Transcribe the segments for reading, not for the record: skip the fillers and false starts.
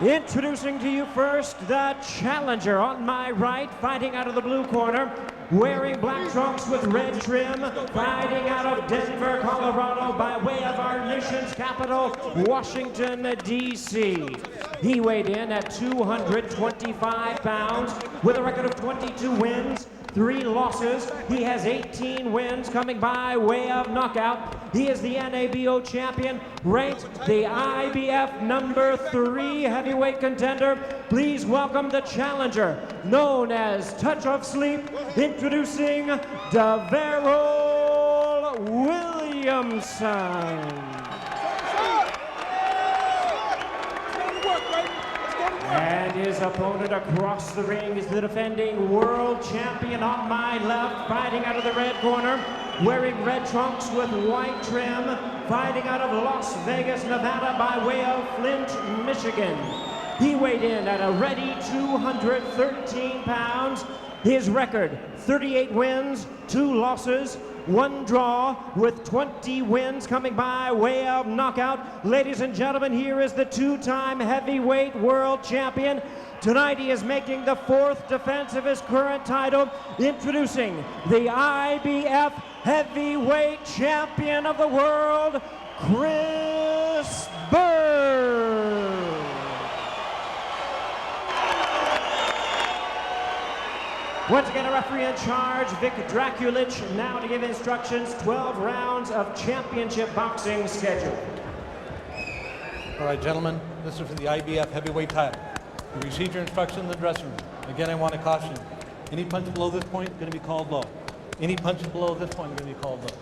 Introducing to you first the challenger on my right, fighting out of the blue corner, wearing black trunks with red trim, fighting out of Denver, Colorado, by way of our nation's capital, Washington, D.C. He weighed in at 225 pounds with a record of 22 wins, 3 losses. He has 18 wins coming by way of knockout. He is the NABO champion, ranked the IBF number 3 heavyweight contender. Please welcome the challenger, known as Touch of Sleep, introducing DaVarryl WIlliamson. And his opponent across the ring is the defending world champion on my left, fighting out of the red corner, wearing red trunks with white trim, fighting out of Las Vegas, Nevada, by way of Flint, Michigan. He weighed in at a ready 213 pounds. His record, 38 wins, 2 losses, 1 draw, with 20 wins coming by way of knockout. Ladies and gentlemen, here is the 2-time heavyweight world champion. Tonight he is making the 4th defense of his current title, introducing the IBF heavyweight champion of the world, Chris Byrd. Once again, a referee in charge, Vic Draculich, now to give instructions. 12 rounds of championship boxing schedule. All right, gentlemen, this is for the IBF heavyweight title. You received your instruction in the dressing room. Again, I want to caution you. Any punch below this point, going to be called low. Any punches below this point, going to be called low.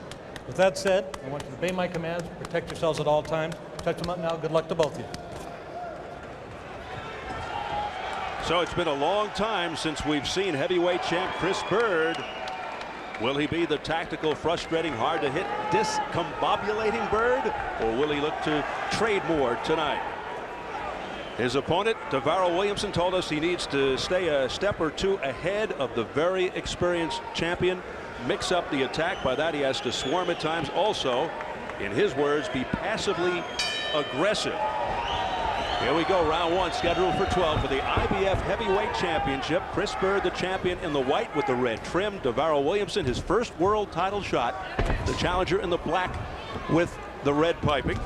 With that said, I want you to obey my commands, protect yourselves at all times. Touch them up now. Good luck to both of you. So it's been a long time since we've seen heavyweight champ Chris Byrd. Will he be the tactical, frustrating, hard-to-hit, discombobulating Byrd, or will he look to trade more tonight? His opponent, DaVarryl WIlliamson, told us he needs to stay a step or 2 ahead of the very experienced champion, mix up the attack. By that, he has to swarm at times. Also, in his words, be passively aggressive. Here we go, round 1, scheduled for 12 for the IBF Heavyweight Championship. Chris Byrd, the champion, in the white with the red trim. DaVarryl WIlliamson, his first world title shot. The challenger in the black with the red piping.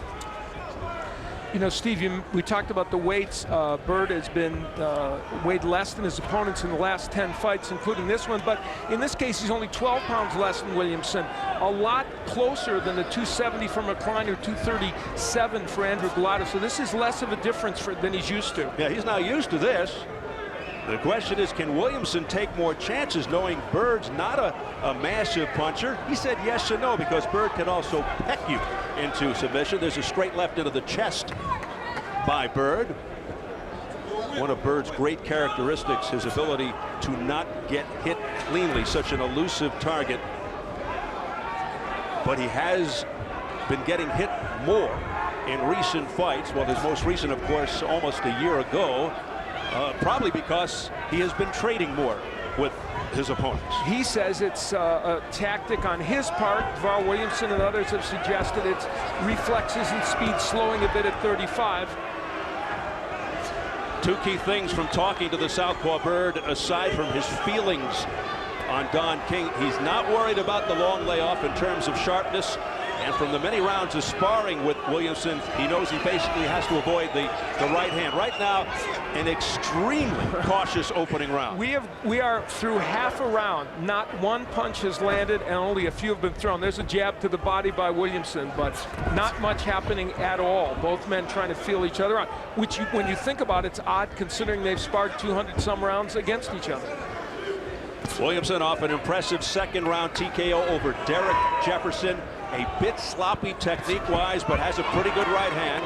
You know, Steve, we talked about the weights. Byrd has been weighed less than his opponents in the last 10 fights, including this one. But in this case, he's only 12 pounds less than Williamson. A lot closer than the 270 for McCline or 237 for Andrew Gallardo. So this is less of a difference than he's used to. Yeah, he's not used to this. The question is, can Williamson take more chances, knowing Byrd's not a massive puncher? He said yes and no, because Byrd can also peck you into submission. There's a straight left into the chest by Byrd. One of Byrd's great characteristics, his ability to not get hit cleanly, such an elusive target. But he has been getting hit more in recent fights. Well, his most recent, of course, almost a year ago. Probably because he has been trading more with his opponents. He says it's a tactic on his part. DaVarryl WIlliamson and others have suggested it's reflexes and speed slowing a bit at 35. 2 key things from talking to the southpaw Byrd, aside from his feelings on Don King. He's not worried about the long layoff in terms of sharpness. And from the many rounds of sparring with Williamson, he knows he basically has to avoid the right hand. Right now, an extremely cautious opening round. We are through half a round. Not one punch has landed, and only a few have been thrown. There's a jab to the body by Williamson, but not much happening at all. Both men trying to feel each other out, which, when you think about it, it's odd considering they've sparred 200-some rounds against each other. Williamson off an impressive 2nd round TKO over Derek Jefferson. A bit sloppy technique-wise, but has a pretty good right hand.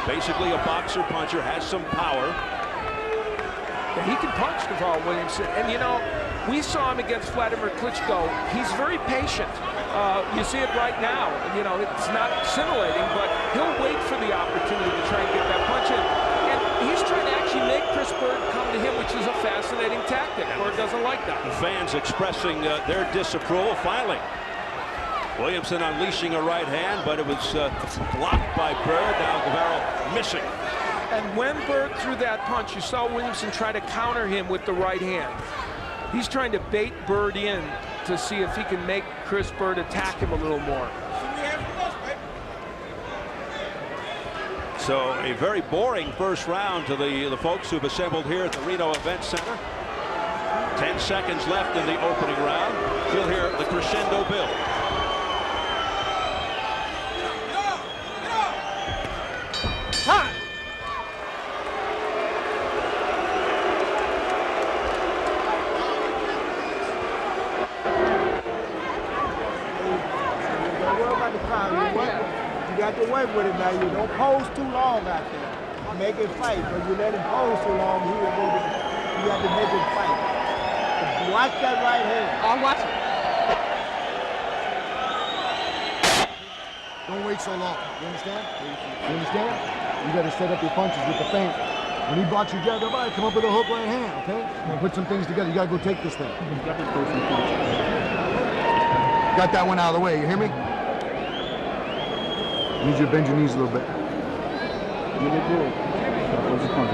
Basically a boxer puncher, has some power. Yeah, he can punch, DaVarryl WIlliamson. And, you know, we saw him against Vladimir Klitschko. He's very patient. You see it right now. You know, it's not scintillating, but he'll wait for the opportunity to try and get that punch in. And he's trying to actually make Chris Byrd come to him, which is a fascinating tactic. Byrd doesn't like that. The fans expressing their disapproval. Finally, Williamson unleashing a right hand, but it was blocked by Byrd. Now DaVarryl missing. And when Byrd threw that punch, you saw Williamson try to counter him with the right hand. He's trying to bait Byrd in to see if he can make Chris Byrd attack him a little more. So a very boring first round to the folks who've assembled here at the Reno Event Center. 10 seconds left in the opening round. You'll hear the crescendo build. Ha! You got to work with it now. You don't pose too long out there. Make it fight. Because you let him pose too long, he will go to, you have to make it fight. Watch that right hand. I'll watch it. Don't wait so long. You understand? You understand? You got to set up your punches with the feint. When he blocks your jab, everybody come up with a hook right hand, okay? And put some things together. You got to go take this thing. Got that one out of the way. You hear me? You need you to bend your knees a little bit. You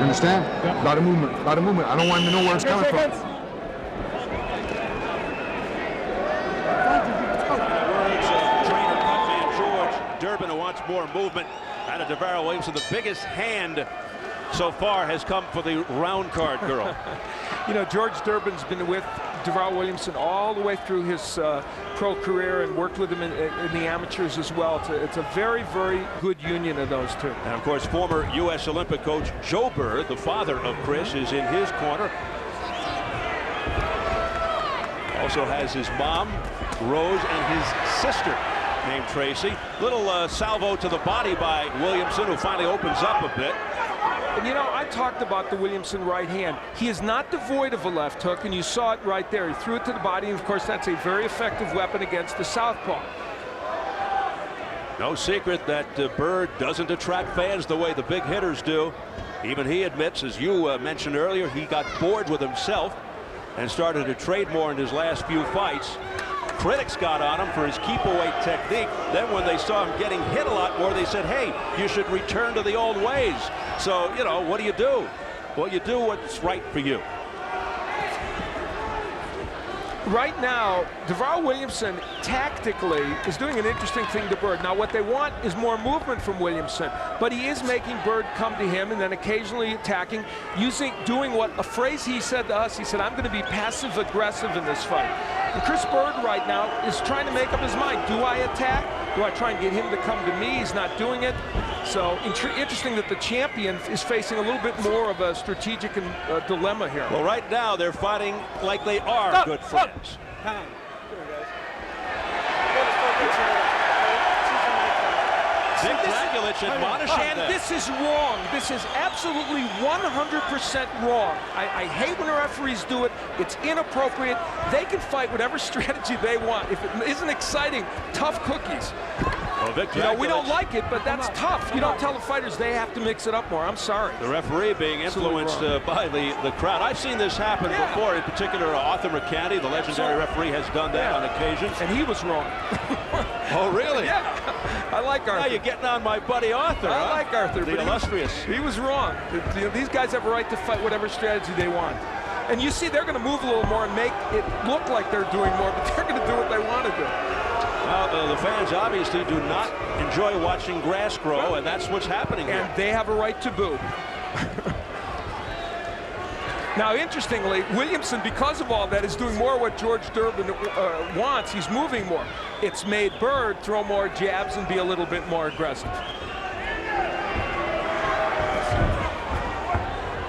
understand? A lot of movement. A lot of movement. I don't want him to know where it's coming from. Durbin, who wants more movement out of DaVarryl WIlliamson. The biggest hand so far has come for the round card girl. You know, George Durbin's been with DaVarryl WIlliamson all the way through his pro career and worked with him in the amateurs as well. It's a very, very good union of those two. And of course, former U.S. Olympic coach Joe Byrd, the father of Chris, is in his corner. Also has his mom, Rose, and his sister, named Tracy. Little salvo to the body by Williamson, who finally opens up a bit. And you know, I talked about the Williamson right hand. He is not devoid of a left hook, and you saw it right there. He threw it to the body, and of course, that's a very effective weapon against the southpaw. No secret that Byrd doesn't attract fans the way the big hitters do. Even he admits, as you mentioned earlier, he got bored with himself and started to trade more in his last few fights. Critics got on him for his keep-away technique. Then when they saw him getting hit a lot more, they said, hey, you should return to the old ways. So, you know, what do? Well, you do what's right for you. Right now, DaVarryl WIlliamson tactically is doing an interesting thing to Byrd. Now, what they want is more movement from Williamson, but he is making Byrd come to him and then occasionally attacking, doing what a phrase he said to us. He said, I'm going to be passive-aggressive in this fight. And Chris Byrd right now is trying to make up his mind. Do I attack? Do I try and get him to come to me? He's not doing it. So interesting that the champion is facing a little bit more of a strategic dilemma here. Well, right now they're fighting like they are good friends. Big Dragulich admonishing And them. this is wrong. This is absolutely 100% wrong. I hate when the referees do it. It's inappropriate. They can fight whatever strategy they want. If it isn't exciting, tough cookies. Well, You know, we don't like it, but that's tough. You don't tell the fighters they have to mix it up more. I'm sorry. The referee being influenced by the crowd. I've seen this happen before. In particular, Arthur McCanty, the legendary referee, has done that on occasion. And he was wrong. Oh, really? Yeah. I like Arthur. Now you're getting on my buddy Arthur. I like Arthur. The but illustrious. He was wrong. These guys have a right to fight whatever strategy they want. And you see they're going to move a little more and make it look like they're doing more, but they're going to do what they want to do. Well, the fans obviously do not enjoy watching grass grow, and that's what's happening here. And they have a right to boo. Now, interestingly, Williamson, because of all that, is doing more what George Durbin wants. He's moving more. It's made Byrd throw more jabs and be a little bit more aggressive.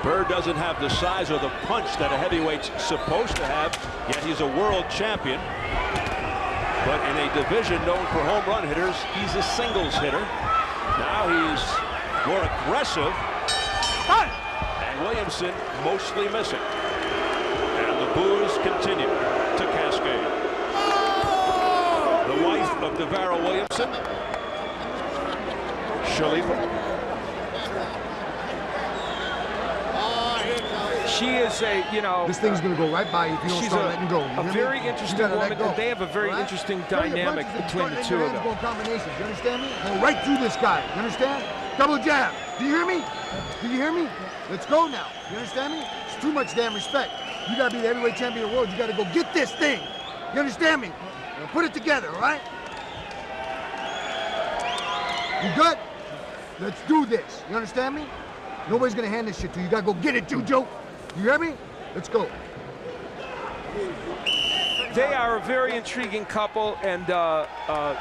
Byrd doesn't have the size or the punch that a heavyweight's supposed to have, yet he's a world champion. But in a division known for home run hitters, he's a singles hitter. Now he's more aggressive. And Williamson mostly missing. And the boos continue to cascade. The wife of DaVarryl WIlliamson, Shalifa. She is a, you know, This thing's gonna go right by you if you don't she's start letting go. a very interesting woman, and they have a very interesting dynamic between the two of them. Combinations, you understand me? Go right through this guy, you understand? Double jab. Do you hear me? Do you hear me? Let's go now. You understand me? It's too much damn respect. You gotta be the heavyweight champion of the world. You gotta go get this thing. You understand me? Now put it together, all right? You good? Let's do this. You understand me? Nobody's gonna hand this shit to you. You gotta go get it, Jujo. You hear me? Let's go. They are a very intriguing couple, and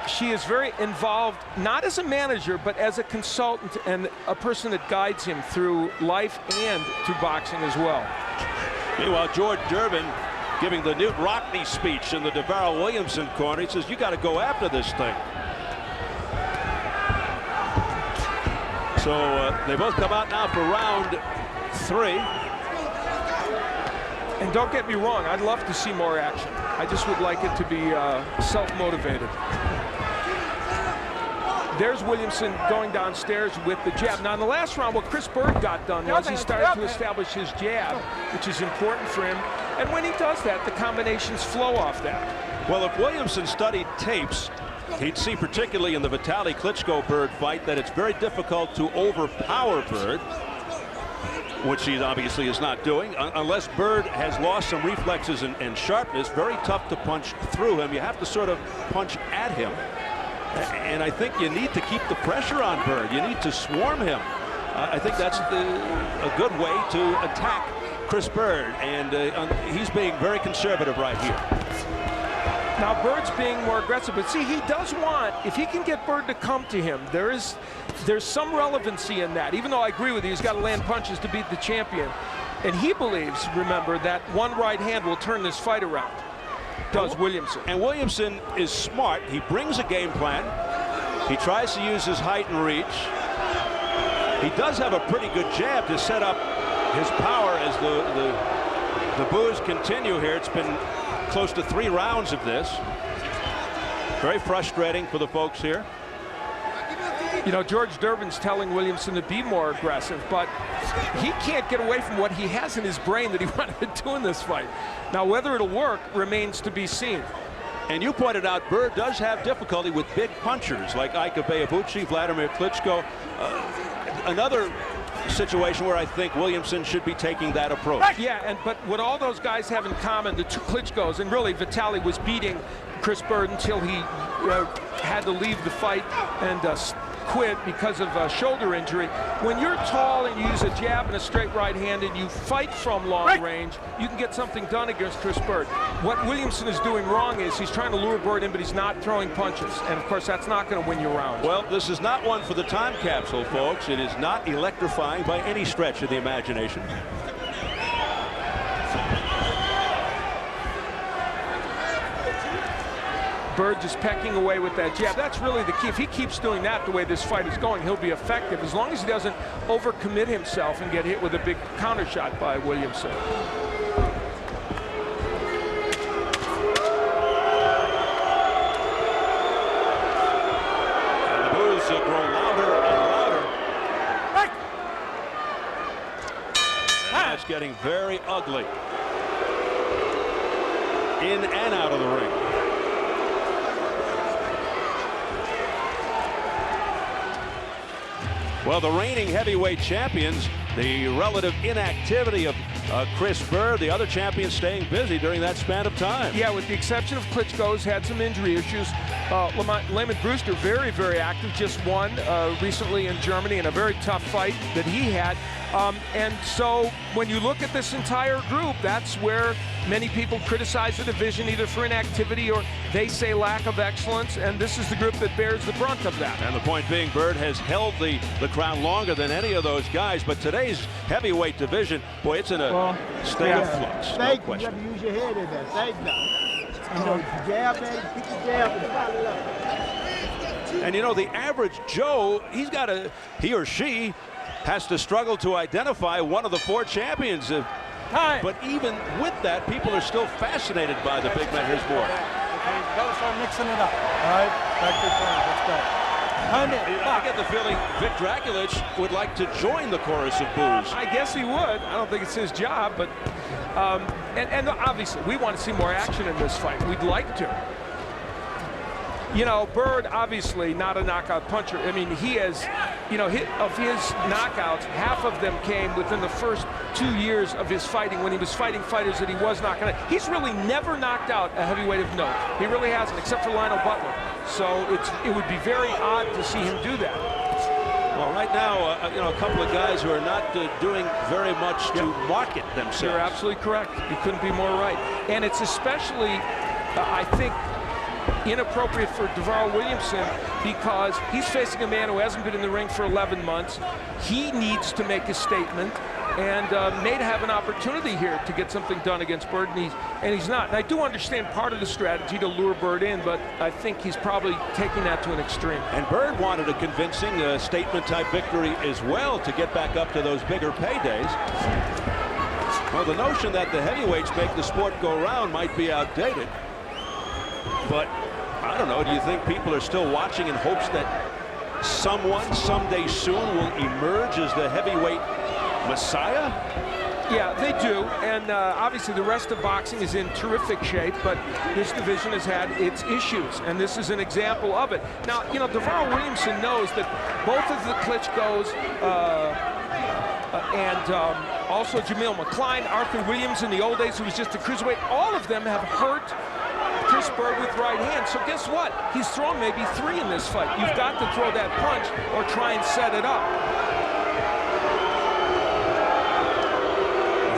she is very involved, not as a manager, but as a consultant and a person that guides him through life and through boxing as well. Meanwhile, George Durbin giving the Newt Rockney speech in the DaVarryl WIlliamson corner. He says, you got to go after this thing. So they both come out now for round 3. And don't get me wrong, I'd love to see more action. I just would like it to be self-motivated. There's Williamson going downstairs with the jab. Now in the last round, what Chris Byrd got done was he started to establish his jab, which is important for him. And when he does that, the combinations flow off that. Well, if Williamson studied tapes, he'd see, particularly in the Vitaly Klitschko-Byrd fight, that it's very difficult to overpower Byrd, which he obviously is not doing. Unless Byrd has lost some reflexes and sharpness, very tough to punch through him. You have to sort of punch at him. And I think you need to keep the pressure on Byrd. You need to swarm him. I think that's a good way to attack Chris Byrd. And he's being very conservative right here. Now Byrd's being more aggressive, but see, he does want, if he can get Byrd to come to him, there's some relevancy in that. Even though I agree with you, he's got to land punches to beat the champion. And he believes, remember, that one right hand will turn this fight around. Does Williamson. And Williamson is smart. He brings a game plan. He tries to use his height and reach. He does have a pretty good jab to set up his power as the boos continue here. It's been close to 3 rounds of this. Very frustrating for the folks here. You know, George Durbin's telling Williamson to be more aggressive, but he can't get away from what he has in his brain that he wanted to do in this fight. Now, whether it'll work remains to be seen. And you pointed out Byrd does have difficulty with big punchers like Ika Beabuchi, Vladimir Klitschko. Another situation where I think Williamson should be taking that approach. Yeah, but what all those guys have in common, the two Klitschkos, and really Vitaly was beating Chris Byrd until he had to leave the fight and quit because of a shoulder injury. When you're tall and you use a jab and a straight right hand and you fight from long range, you can get something done against Chris Byrd. What Williamson is doing wrong is he's trying to lure Byrd in, but he's not throwing punches. And of course, that's not going to win you rounds. Well, this is not one for the time capsule, folks. It is not electrifying by any stretch of the imagination. Byrd just pecking away with that jab. That's really the key. If he keeps doing that the way this fight is going, he'll be effective as long as he doesn't overcommit himself and get hit with a big counter shot by Williamson. And the boos grow louder and louder. And it's getting very ugly. In and out of the ring. Well, the reigning heavyweight champions, the relative inactivity of Chris Byrd, the other champion staying busy during that span of time. Yeah, with the exception of Klitschko, who's had some injury issues. Lamont Brewster, very, very active, just won recently in Germany in a very tough fight that he had. And so when you look at this entire group, that's where many people criticize the division either for inactivity or they say lack of excellence, and this is the group that bears the brunt of that. And the point being, Byrd has held the crown longer than any of those guys, but today's heavyweight division, boy, it's in a state of flux. You got to use your head in there. Thank you. You know, jab, man, pick your jab and follow up. And you know, the average Joe, he or she has to struggle to identify one of the 4 champions. But even with that, people are still fascinated by the big man. Here's more. Okay, gotta start mixing it up. All right, back to your point. Let's go. I get the feeling Vic Draculich would like to join the chorus of boos. I guess he would. I don't think it's his job, but and obviously we want to see more action in this fight. We'd like to. You know, Byrd obviously not a knockout puncher. I mean, he has, you know, of his knockouts, half of them came within the first 2 years of his fighting when he was fighting fighters that he was not going to. He's really never knocked out a heavyweight of note. He really hasn't, except for Lionel Butler. So it would be very odd to see him do that. Well, right now, you know, a couple of guys who are not doing very much to market themselves. You're absolutely correct. You couldn't be more right. And it's especially, I think, inappropriate for DaVarryl WIlliamson because he's facing a man who hasn't been in the ring for 11 months. He needs to make a statement and may have an opportunity here to get something done against Byrd, and he's not. And I do understand part of the strategy to lure Byrd in, but I think he's probably taking that to an extreme. And Byrd wanted a convincing statement-type victory as well to get back up to those bigger paydays. Well, the notion that the heavyweights make the sport go round might be outdated. But I don't know, do you think people are still watching in hopes that someone someday soon will emerge as the heavyweight messiah? Yeah, they do, and obviously the rest of boxing is in terrific shape, but this division has had its issues, and this is an example of it. Now, you know, DaVarryl WIlliamson knows that both of the Klitschko's and also Jamil McCline, Arthur Williams in the old days, who was just a cruiserweight, all of them have hurt Chris Byrd with right hand. So guess what? He's thrown maybe 3 in this fight. You've got to throw that punch or try and set it up.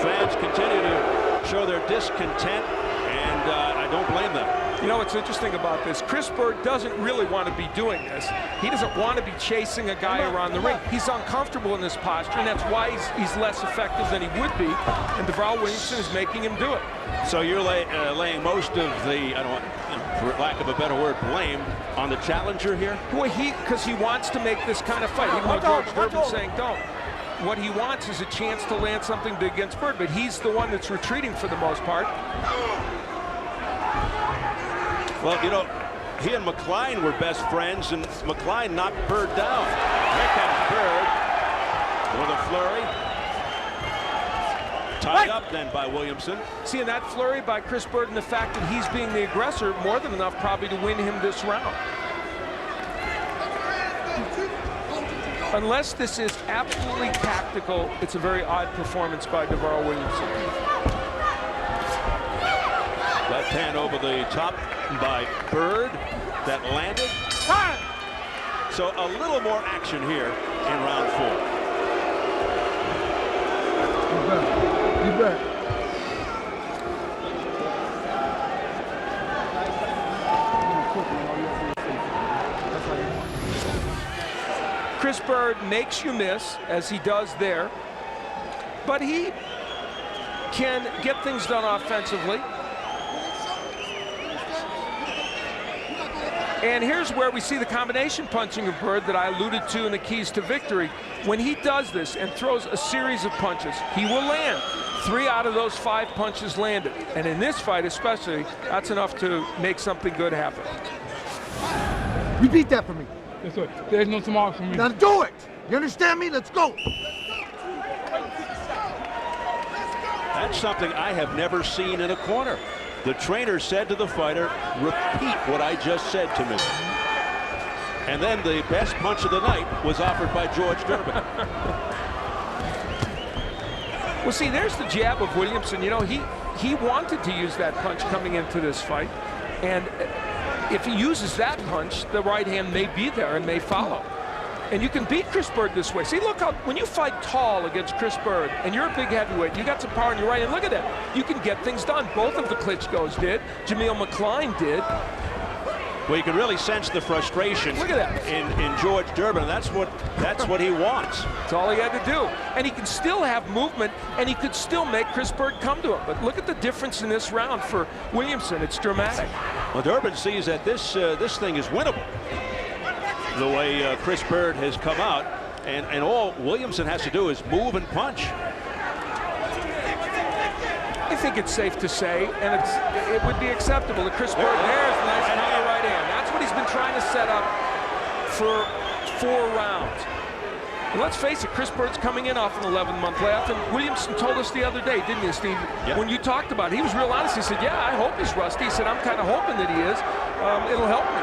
Fans continue to show their discontent, and I don't blame them. You know what's interesting about this? Chris Byrd doesn't really want to be doing this. He doesn't want to be chasing a guy around the ring. He's uncomfortable in this posture, and that's why he's less effective than he would be, and DaVarryl WIlliamson is making him do it. So you're laying most of the, I don't want, for lack of a better word, blame on the challenger here? Well, because he wants to make this kind of fight. Even though George Durbin's saying don't. What he wants is a chance to land something big against Byrd, but he's the one that's retreating for the most part. Well, you know, he and McCline were best friends, and McCline knocked Byrd down. Here comes Byrd with a flurry. Tied up then by Williamson. See, and that flurry by Chris Byrd and the fact that he's being the aggressor, more than enough probably to win him this round. Unless this is absolutely tactical, it's a very odd performance by DaVarryl WIlliamson. Left hand over the top by Byrd. That landed. So a little more action here in round 4. You bet. Chris Byrd makes you miss, as he does there, but he can get things done offensively. And here's where we see the combination punching of Byrd that I alluded to in the keys to victory. When he does this and throws a series of punches, he will land. 3 out of those 5 punches landed. And in this fight especially, that's enough to make something good happen. Repeat that for me. Yes, sir. There's no tomorrow for me. Now do it. You understand me? Let's go. That's something I have never seen in a corner. The trainer said to the fighter, repeat what I just said to me. And then the best punch of the night was offered by George Durbin. Well, see, there's the jab of Williamson. You know, he wanted to use that punch coming into this fight. And if he uses that punch, the right hand may be there and may follow. And you can beat Chris Byrd this way. See, look how, when you fight tall against Chris Byrd, and you're a big heavyweight, you got some power in your right hand, look at that. You can get things done. Both of the Klitschko's did. Jamil McCline did. Well, you can really sense the frustration. Look at that. in George Durbin. That's what he wants. That's all he had to do. And he can still have movement, and he could still make Chris Byrd come to him. But look at the difference in this round for Williamson. It's dramatic. Well, Durbin sees that this thing is winnable. The way Chris Byrd has come out, and all Williamson has to do is move and punch. I think it's safe to say, and it would be acceptable that Chris Byrd, there's a nice high right hand. That's what he's been trying to set up for 4 rounds. And let's face it, Chris Byrd's coming in off an 11-month layoff, and Williamson told us the other day, didn't you, Steve? Yep. When you talked about it, he was real honest. He said, yeah, I hope he's rusty. He said, I'm kind of hoping that he is. It'll help me.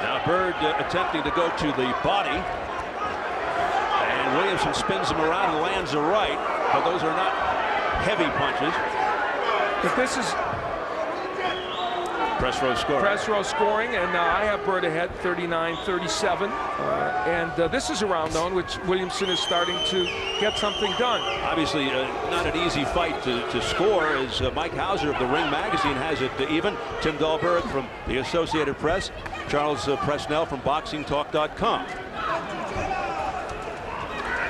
Now Byrd attempting to go to the body. And Williamson spins him around and lands a right, but those are not heavy punches. But this is Press row scoring. press row scoring, and I have Byrd ahead 39-37. This is a round, though, in which Williamson is starting to get something done. Obviously, not an easy fight to score, as Mike Hauser of the Ring Magazine has it even. Tim Dahlberg from the Associated Press. Charles Presnell from BoxingTalk.com.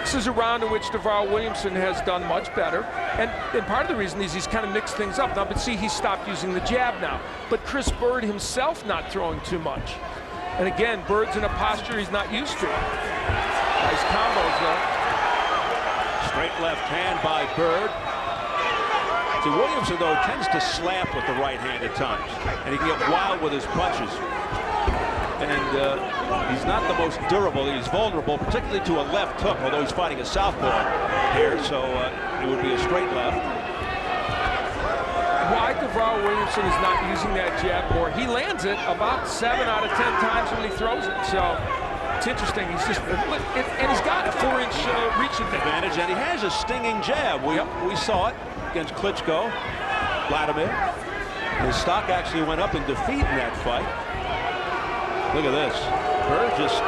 This is a round in which DaVarryl WIlliamson has done much better. And part of the reason is he's kind of mixed things up. Now, but see, he stopped using the jab now. But Chris Byrd himself not throwing too much. And again, Byrd's in a posture he's not used to. Nice combos, though. Straight left hand by Byrd. See, Williamson, though, tends to slap with the right hand at times. And he can get wild with his punches. And he's not the most durable. He's vulnerable, particularly to a left hook, although he's fighting a southpaw here, so it would be a straight left. Why DaVarryl WIlliamson is not using that jab more? He lands it about 7 out of 10 times when he throws it. So it's interesting. He's just, and he's got a 4-inch reach Advantage, and he has a stinging jab. We saw it against Klitschko, Vladimir. His stock actually went up in defeat in that fight. Look at this. Byrd just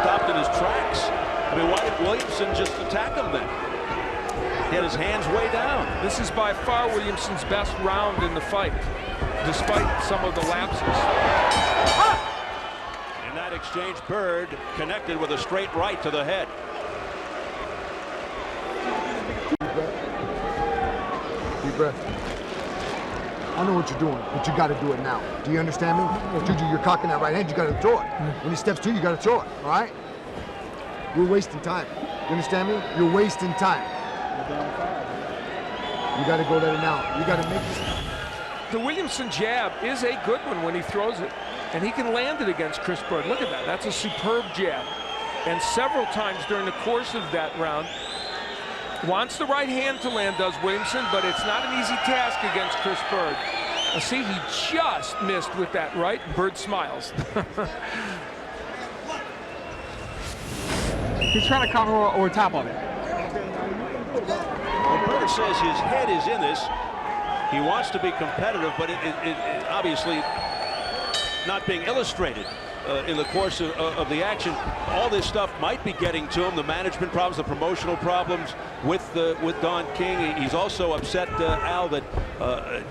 stopped in his tracks. I mean, why did Williamson just attack him then? He had his hands way down. This is by far Williamson's best round in the fight, despite some of the lapses. In that exchange, Byrd connected with a straight right to the head. Deep breath. I know what you're doing, but you got to do it now. Do you understand me? Juju, you're cocking that right hand, you got to throw it. When he steps to you, you got to throw it, all right? You're wasting time. You understand me? You're wasting time. You got to go let it out. You got to make this. The Williamson jab is a good one when he throws it, and he can land it against Chris Byrd. Look at that. That's a superb jab. And several times during the course of that round, wants the right hand to land, does Williamson, but it's not an easy task against Chris Byrd. See, he just missed with that right. Byrd smiles. He's trying to counter over top of it. Well, Byrd says his head is in this. He wants to be competitive, but it obviously not being illustrated in the course of the action. All this stuff might be getting to him, the management problems, the promotional problems with Don King. He's also upset, Al, that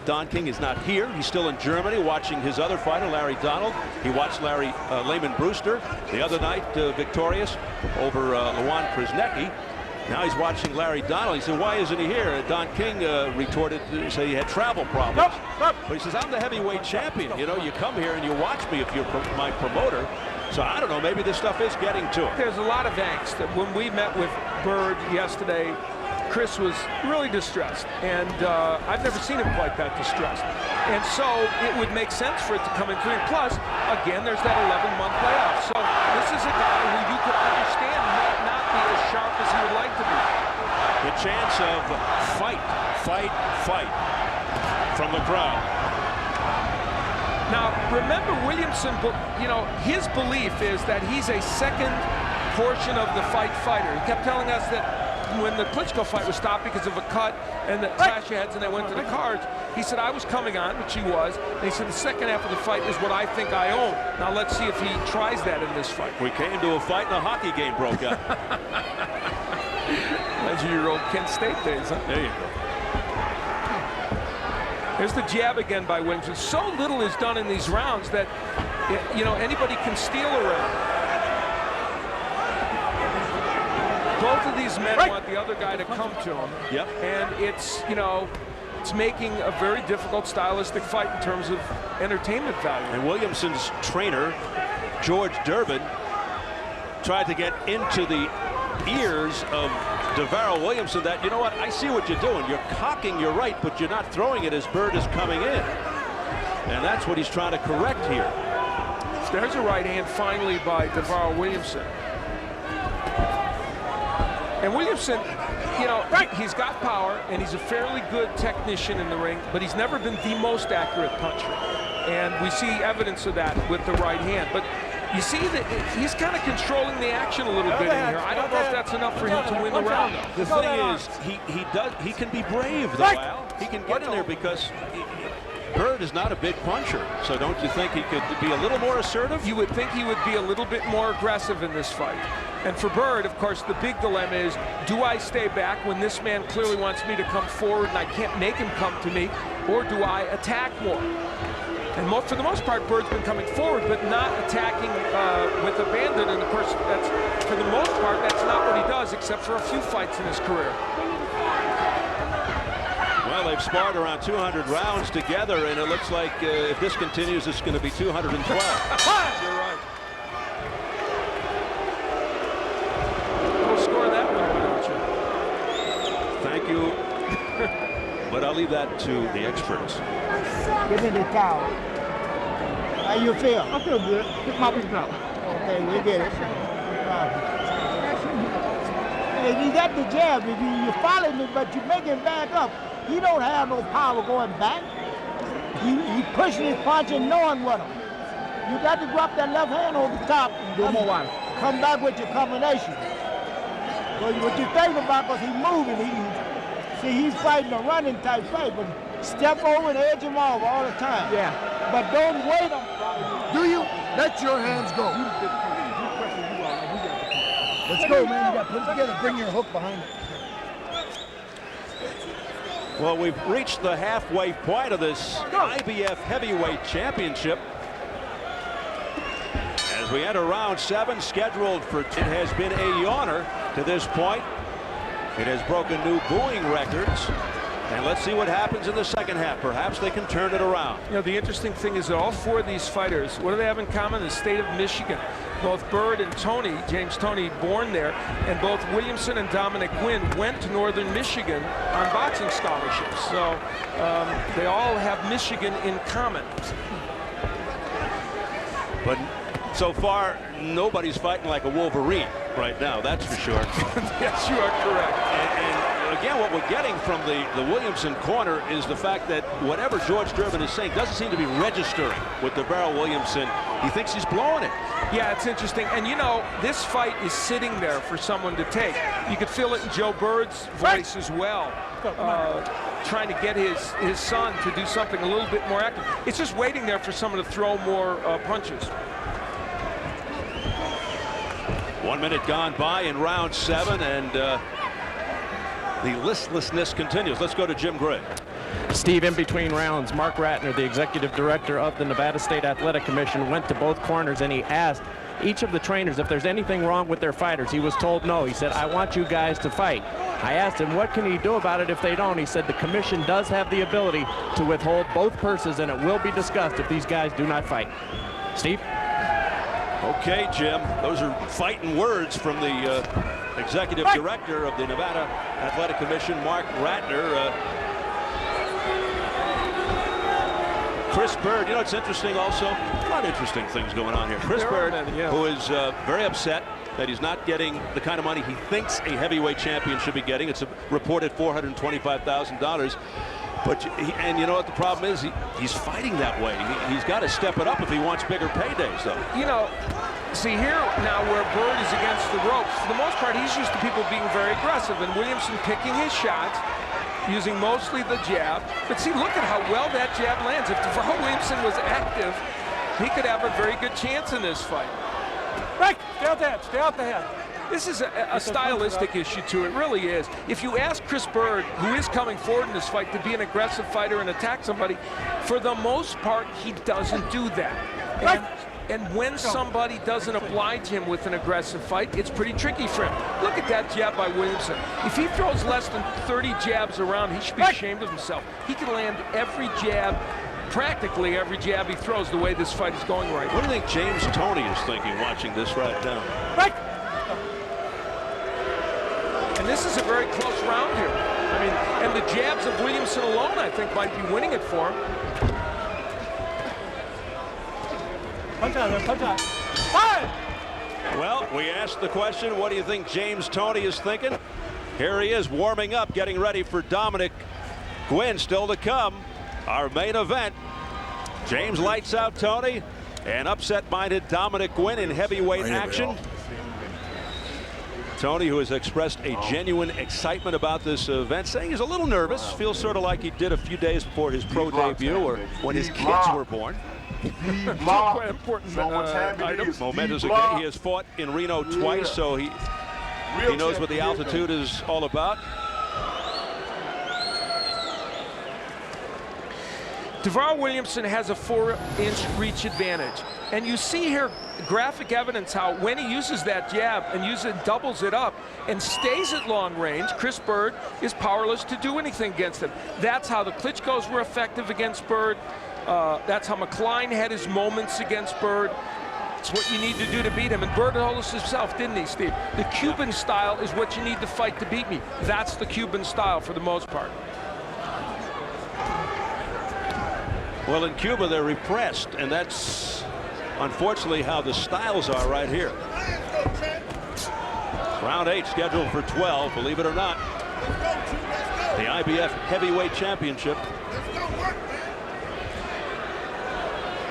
Don King is not here. He's still in Germany watching his other fighter, Larry Donald. He watched Layman Brewster the other night, victorious over Lewan Krasnecki. Now he's watching Larry Donald. He said, why isn't he here? Don King retorted, said he had travel problems. But he says, I'm the heavyweight champion. You know, you come here and you watch me if you're my promoter. So I don't know, maybe this stuff is getting to him. There's a lot of angst. When we met with Byrd yesterday, Chris was really distressed, and I've never seen him quite that distressed. And so it would make sense for it to come into it. Plus, again, there's that 11-month layoff. So this is a guy who you could understand might not be as sharp as he would like to be. The chance of fight from the crowd. Now, remember Williamson, you know, his belief is that he's a second portion of the fighter. He kept telling us that when the Klitschko fight was stopped because of a cut and the clash of heads and they went to the cards, he said, I was coming on, which he was, and he said, the second half of the fight is what I think I own. Now let's see if he tries that in this fight. We came to a fight and a hockey game broke out. Those are your old Kent State days, huh? There you go. There's the jab again by Williamson. So little is done in these rounds that, you know, anybody can steal a round. Both of these men want the other guy to come to them. Yep. And it's, you know, it's making a very difficult stylistic fight in terms of entertainment value. And Williamson's trainer, George Durbin, tried to get into the ears of DaVarryl WIlliamson that, you know what, I see what you're doing. You're cocking your right, but you're not throwing it as Byrd is coming in. And that's what he's trying to correct here. There's a right hand finally by DaVarryl WIlliamson. And Williamson, you know, he's got power and he's a fairly good technician in the ring, but he's never been the most accurate puncher. And we see evidence of that with the right hand. But you see that he's kind of controlling the action a little bit in here. I don't know if that's enough for him to win the round, though. The thing is, he can be brave, though, Al. He can get in there because Byrd is not a big puncher. So don't you think he could be a little more assertive? You would think he would be a little bit more aggressive in this fight. And for Byrd, of course, the big dilemma is, do I stay back when this man clearly wants me to come forward and I can't make him come to me, or do I attack more? And for the most part, Byrd's been coming forward, but not attacking with abandon. And of course, that's, for the most part, that's not what he does, except for a few fights in his career. Well, they've sparred around 200 rounds together, and it looks like if this continues, it's going to be 212. You're right. We'll score that one, why don't you? Thank you. But I'll leave that to the experts. Give me the towel. How you feel? I feel good. Get my big out. Okay, we get it. Hey, you got the jab. If you follow me, but you make him back up. He don't have no power going back. He pushing his punch and knowing what him. You got to drop that left hand on the top. Do more one. Come back with your combination. Well, what you think about, because he's moving. See, he's fighting a running type fight, but step over and edge him off all the time. Yeah. But don't wait him. Do you? Let your hands go. Let's go, man. You got to put it together. Bring your hook behind it. Well, we've reached the halfway point of this IBF Heavyweight Championship. As we enter round 7, scheduled for, it has been a yawner to this point. It has broken new booing records. And let's see what happens in the second half. Perhaps they can turn it around. You know, the interesting thing is that all 4 of these fighters, what do they have in common? The state of Michigan. Both Byrd and Tony, James Toney, born there, and both Williamson and Dominic Gwynn went to Northern Michigan on boxing scholarships. So they all have Michigan in common. But so far, nobody's fighting like a Wolverine right now, that's for sure. Yes, you are correct. And again, what we're getting from the Williamson corner is the fact that whatever George Durbin is saying doesn't seem to be registering with DaVarryl WIlliamson. He thinks he's blowing it. Yeah, it's interesting. And you know, this fight is sitting there for someone to take. You could feel it in Joe Byrd's voice as well. Trying to get his son to do something a little bit more active. It's just waiting there for someone to throw more punches. 1 minute gone by in round 7, and the listlessness continues. Let's go to Jim Gray. Steve, in between rounds, Mark Ratner, the executive director of the Nevada State Athletic Commission, went to both corners and he asked each of the trainers if there's anything wrong with their fighters. He was told no. He said, I want you guys to fight. I asked him, what can he do about it if they don't? He said, the commission does have the ability to withhold both purses, and it will be discussed if these guys do not fight. Steve? Okay, Jim, those are fighting words from the executive director of the Nevada Athletic Commission, Mark Ratner. Chris Byrd, you know, it's interesting also, a lot of interesting things going on here. Chris Byrd, who is very upset that he's not getting the kind of money he thinks a heavyweight champion should be getting. It's a reported $425,000. But and you know what the problem is? He's fighting that way. He's got to step it up if he wants bigger paydays, though. You know, see here now where Byrd is against the ropes. For the most part, he's used to people being very aggressive, and Williamson picking his shots, using mostly the jab. But see, look at how well that jab lands. If DaVarryl WIlliamson was active, he could have a very good chance in this fight. Right, stay out the head, stay out the head. This is a stylistic issue to it, really is. If you ask Chris Byrd, who is coming forward in this fight, to be an aggressive fighter and attack somebody, for the most part, he doesn't do that. And when somebody doesn't oblige him with an aggressive fight, it's pretty tricky for him. Look at that jab by Williamson. If he throws less than 30 jabs around, he should be ashamed of himself. He can land every jab, practically every jab he throws, the way this fight is going right now. What do you think James Toney is thinking watching this right now? And this is a very close round here. I mean, and the jabs of Williamson alone, I think, might be winning it for him. Punch out there, punch out. 5! Well, we asked the question, what do you think James Toney is thinking? Here he is warming up, getting ready for Dominic Gwynn. Still to come, our main event. James lights out Toney and upset-minded Dominic Gwynn in heavyweight action. Toney, who has expressed a genuine excitement about this event, saying he's a little nervous, feels sort of like he did a few days before his pro debut or when his kids were born. Quite important item. Momentous again. He has fought in Reno twice, so he knows what the altitude is all about. DaVarryl WIlliamson has a 4-inch reach advantage. And you see here graphic evidence how when he uses that jab and doubles it up and stays at long range, Chris Byrd is powerless to do anything against him. That's how the Klitschko's were effective against Byrd. That's how McCline had his moments against Byrd. It's what you need to do to beat him. And Byrd told us himself, didn't he, Steve? The Cuban style is what you need to fight to beat me. That's the Cuban style for the most part. Well, in Cuba, they're repressed, and that's unfortunately how the styles are right here. Round 8 scheduled for 12, believe it or not. The IBF Heavyweight Championship.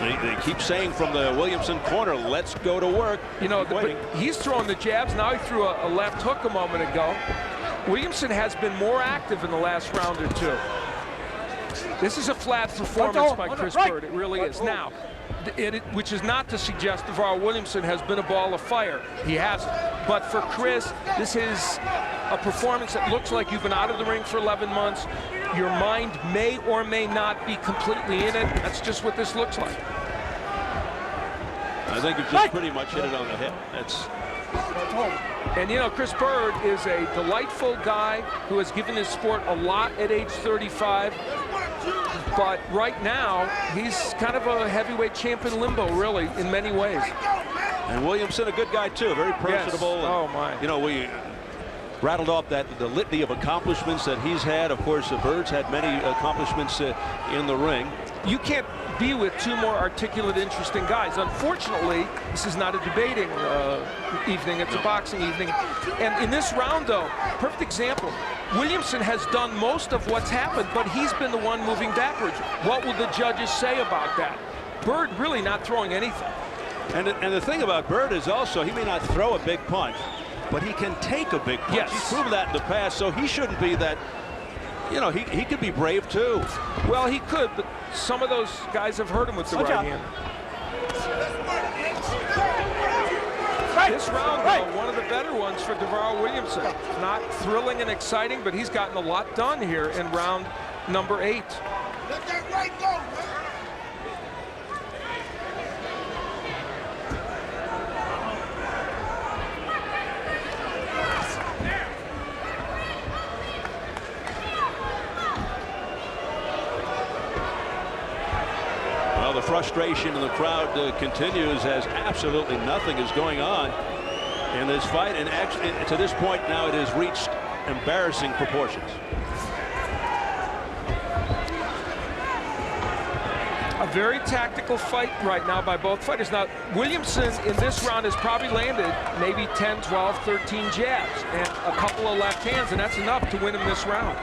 They keep saying from the Williamson corner, let's go to work. You know, but he's throwing the jabs. Now he threw a left hook a moment ago. Williamson has been more active in the last round or two. This is a flat performance by Chris Byrd. It really is. Now, which is not to suggest DaVarryl WIlliamson has been a ball of fire. He hasn't. But for Chris, this is a performance that looks like you've been out of the ring for 11 months. Your mind may or may not be completely in it. That's just what this looks like. I think you've just pretty much hit it on the head. And you know, Chris Byrd is a delightful guy who has given his sport a lot at age 35. But right now, he's kind of a heavyweight champ in limbo, really, in many ways. And Williamson, a good guy, too. Very personable. Yes. Oh, my. You know, we rattled off the litany of accomplishments that he's had. Of course, Byrd's had many accomplishments in the ring. You can't be with two more articulate, interesting guys. Unfortunately, this is not a debating evening. It's a boxing evening. And in this round, though, perfect example. Williamson has done most of what's happened, but he's been the one moving backwards. What will the judges say about that? Byrd really not throwing anything. And the thing about Byrd is also he may not throw a big punch, but he can take a big punch. Yes. He's proven that in the past, so he shouldn't be that. You know, he could be brave too. Well, he could, but some of those guys have hurt him with the right hand. This round, though, one of the better ones for DaVarryl WIlliamson. Not thrilling and exciting, but he's gotten a lot done here in round number 8. Let that right go, man. Well, the frustration in the crowd continues as absolutely nothing is going on in this fight. And actually, to this point now, it has reached embarrassing proportions. A very tactical fight right now by both fighters. Now, Williamson in this round has probably landed maybe 10, 12, 13 jabs and a couple of left hands, and that's enough to win him this round.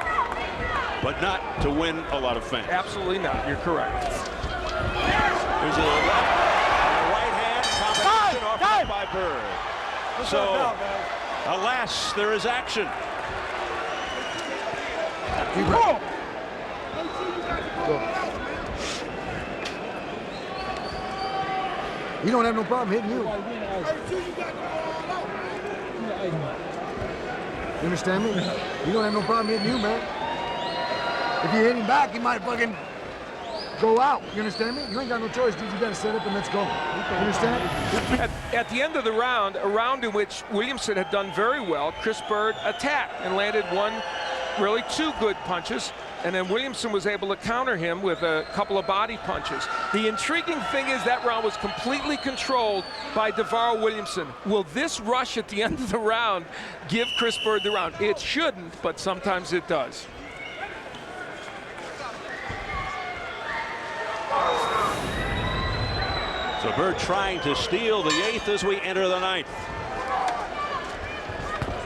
But not to win a lot of fans. Absolutely not. You're correct. There's a left and a right hand combination offered by Byrd. So, alas, there is action. He don't have no problem hitting you. You understand me? He don't have no problem hitting you, man. If you hit him back, he might fucking go out. You understand me? You ain't got no choice, dude. You got to set up and let's go. You understand? At the end of the round, a round in which Williamson had done very well, Chris Byrd attacked and landed really two good punches. And then Williamson was able to counter him with a couple of body punches. The intriguing thing is that round was completely controlled by DaVarryl WIlliamson. Will this rush at the end of the round give Chris Byrd the round? It shouldn't, but sometimes it does. So Byrd trying to steal the 8th as we enter the 9th.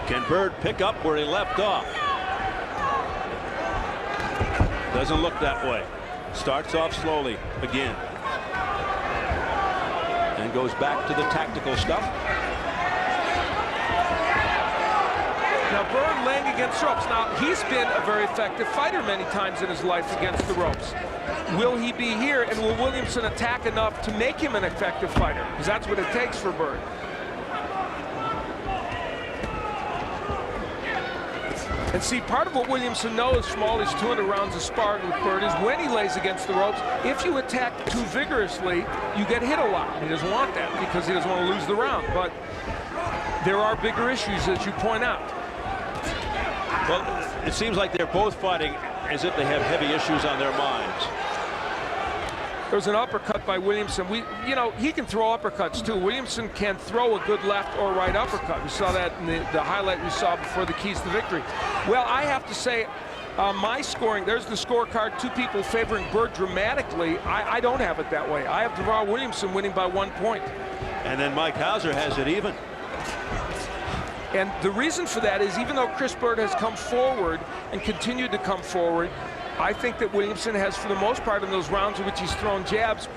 Can Byrd pick up where he left off? Doesn't look that way. Starts off slowly again. And goes back to the tactical stuff. Now Byrd laying against ropes. Now he's been a very effective fighter many times in his life against the ropes. Will he be here, and will Williamson attack enough to make him an effective fighter? Because that's what it takes for Byrd. And see, part of what Williamson knows from all his 200 rounds of sparring with Byrd is when he lays against the ropes, if you attack too vigorously, you get hit a lot. He doesn't want that because he doesn't want to lose the round. But there are bigger issues, as you point out. Well, it seems like they're both fighting as if they have heavy issues on their minds. There's an uppercut by Williamson. You know, he can throw uppercuts too. Williamson can throw a good left or right uppercut. We saw that in the highlight we saw before the keys to victory. Well, I have to say, my scoring, there's the scorecard, 2 people favoring Byrd dramatically. I don't have it that way. I have DaVarryl WIlliamson winning by 1 point. And then Mike Hauser has it even. And the reason for that is even though Chris Byrd has come forward and continued to come forward, I think that Williamson has, for the most part, in those rounds in which he's thrown jabs,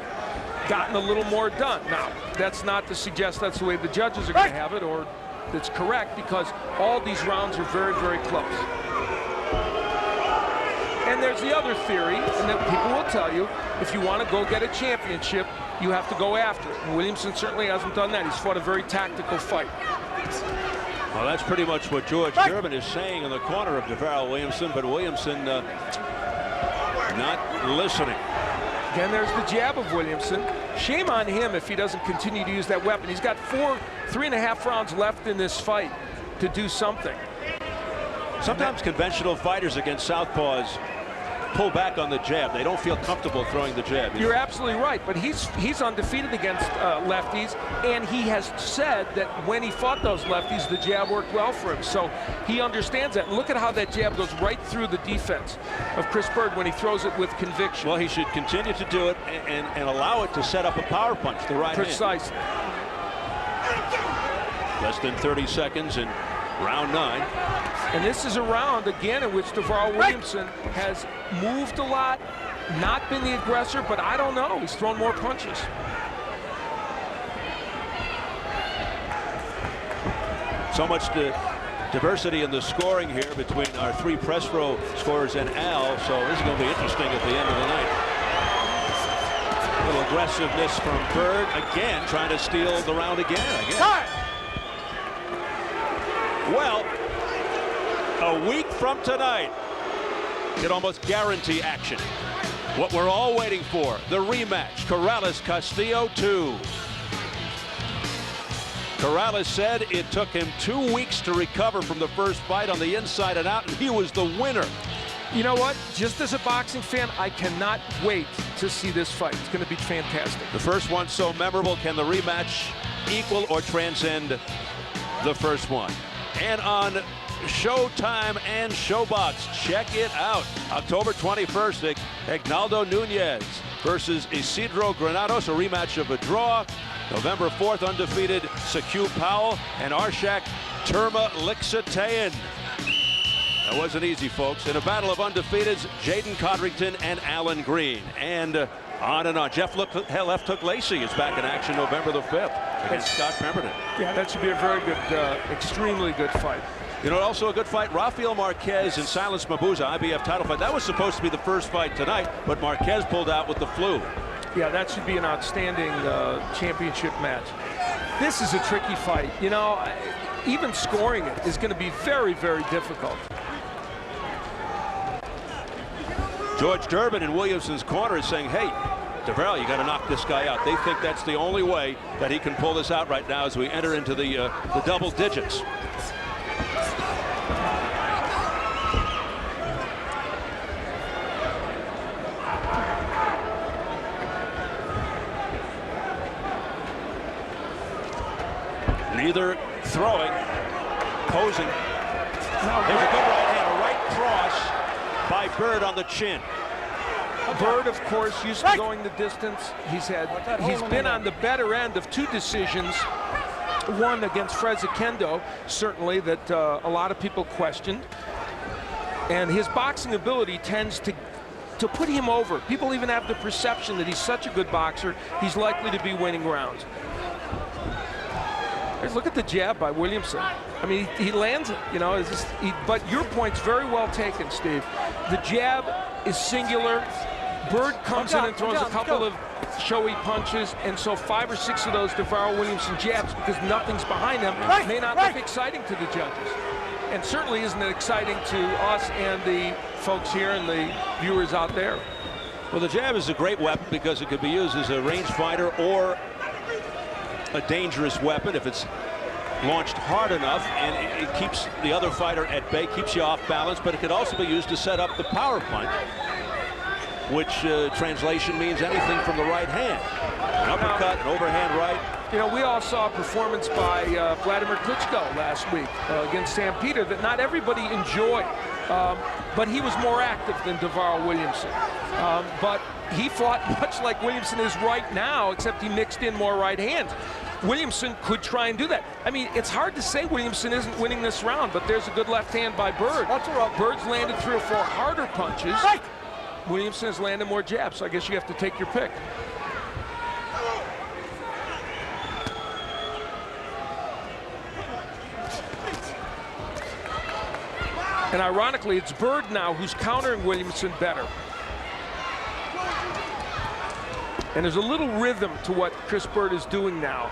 gotten a little more done. Now, that's not to suggest that's the way the judges are going to have it, or that's correct, because all these rounds are very, very close. And there's the other theory, and that people will tell you, if you want to go get a championship, you have to go after it. And Williamson certainly hasn't done that. He's fought a very tactical fight. Well, that's pretty much what George Durbin is saying in the corner of DaVarryl WIlliamson, but Williamson not listening. Again, there's the jab of Williamson. Shame on him if he doesn't continue to use that weapon. He's got 3.5 rounds left in this fight to do something. Sometimes conventional fighters against southpaws pull back on the jab. They don't feel comfortable throwing the jab. You're absolutely right, but he's undefeated against lefties, and he has said that when he fought those lefties, the jab worked well for him. So he understands that. And look at how that jab goes right through the defense of Chris Byrd when he throws it with conviction. Well, he should continue to do it and allow it to set up a power punch, the right hand. Precisely. Less than 30 seconds in round 9. And this is a round, again, in which DaVarryl WIlliamson has moved a lot, not been the aggressor, but I don't know. He's thrown more punches. So much diversity in the scoring here between our 3 press row scorers and Al, so this is going to be interesting at the end of the night. A little aggressiveness from Byrd, again, trying to steal the round again. Well, a week from tonight, can almost guarantee action. What we're all waiting for, the rematch, Corrales-Castillo 2. Corrales said it took him 2 weeks to recover from the first fight on the inside and out, and he was the winner. You know what? Just as a boxing fan, I cannot wait to see this fight. It's going to be fantastic. The first one so memorable. Can the rematch equal or transcend the first one? And on Showtime and Showbox, check it out. October 21st, Agnaldo Nunez versus Isidro Granados, a rematch of a draw. November 4th, undefeated Sakyu Powell and Arshak Terma-Lixatayan. That wasn't easy, folks. In a battle of undefeateds, Jaden Codrington and Alan Green. And on and on. Jeff Left Hook Lacey is back in action November the 5th against Scott Pemberton. Yeah, that should be a very good, extremely good fight. You know, also a good fight, Rafael Marquez and Silence Mabuza, IBF title fight. That was supposed to be the first fight tonight, but Marquez pulled out with the flu. Yeah, that should be an outstanding championship match. This is a tricky fight. You know, even scoring it is going to be very, very difficult. George Durbin in Williamson's corner is saying, hey, DaVarryl, you got to knock this guy out. They think that's the only way that he can pull this out right now as we enter into the double digits. Neither throwing, posing. There's a good right hand, a right cross by Byrd on the chin. Byrd, of course, used to going the distance. He's been on the better end of 2 decisions. One against Freza Kendo, certainly, that a lot of people questioned. And his boxing ability tends to put him over. People even have the perception that he's such a good boxer, he's likely to be winning rounds. Look at the jab by Williamson. I mean, he lands it, you know. But your point's very well taken, Steve. The jab is singular. Byrd comes in and throws a couple of showy punches, and so 5 or 6 of those DaVarryl WIlliamson jabs, because nothing's behind them, may not look exciting to the judges. And certainly isn't it exciting to us and the folks here and the viewers out there. Well, the jab is a great weapon because it could be used as a range fighter or a dangerous weapon if it's launched hard enough, and it keeps the other fighter at bay, keeps you off balance. But it could also be used to set up the power punch, which translation means anything from the right hand. An uppercut, an overhand right. You know, we all saw a performance by Vladimir Klitschko last week against Sam Peter that not everybody enjoyed, but he was more active than DaVarryl WIlliamson. But he fought much like Williamson is right now, except he mixed in more right hands. Williamson could try and do that. I mean, it's hard to say Williamson isn't winning this round, but there's a good left hand by Byrd. Bird's landed 3 or 4 harder punches. Williamson has landed more jabs, so I guess you have to take your pick. And ironically, it's Byrd now who's countering Williamson better. And there's a little rhythm to what Chris Byrd is doing now.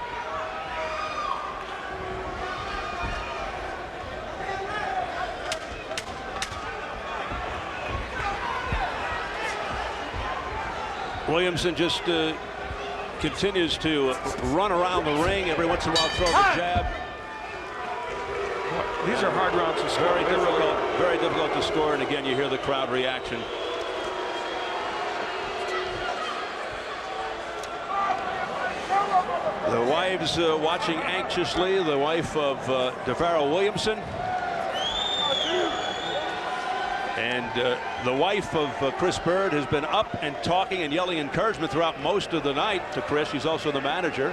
Williamson just continues to run around the ring. Every once in a while throw the jab. These are hard rounds to score. Very difficult to score, and again you hear the crowd reaction. The wives watching anxiously, the wife of DaVarryl WIlliamson. And the wife of Chris Byrd has been up and talking and yelling encouragement throughout most of the night to Chris. She's also the manager.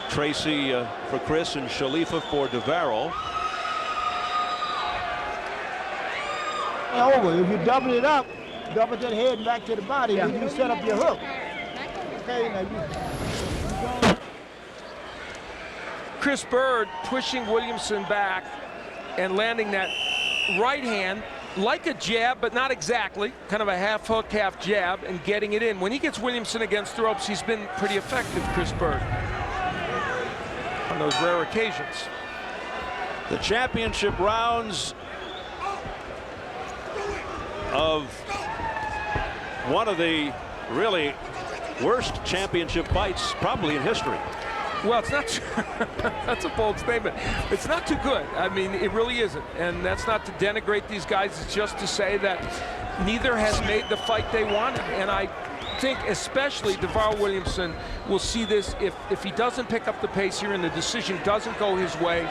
Tracy for Chris and Shalifa for DaVarryl. Over. If you double it up, double to the head and back to the body, you set up your hook. Okay, now you. Chris Byrd pushing Williamson back and landing that right hand like a jab, but not exactly, kind of a half hook, half jab, and getting it in. When he gets Williamson against the ropes, he's been pretty effective, Chris Byrd, on those rare occasions. The championship rounds of one of the really worst championship fights probably in history. Well, it's not. That's a bold statement. It's not too good. I mean, it really isn't. And that's not to denigrate these guys. It's just to say that neither has made the fight they wanted. And I think especially DaVarryl WIlliamson will see this if he doesn't pick up the pace here and the decision doesn't go his way.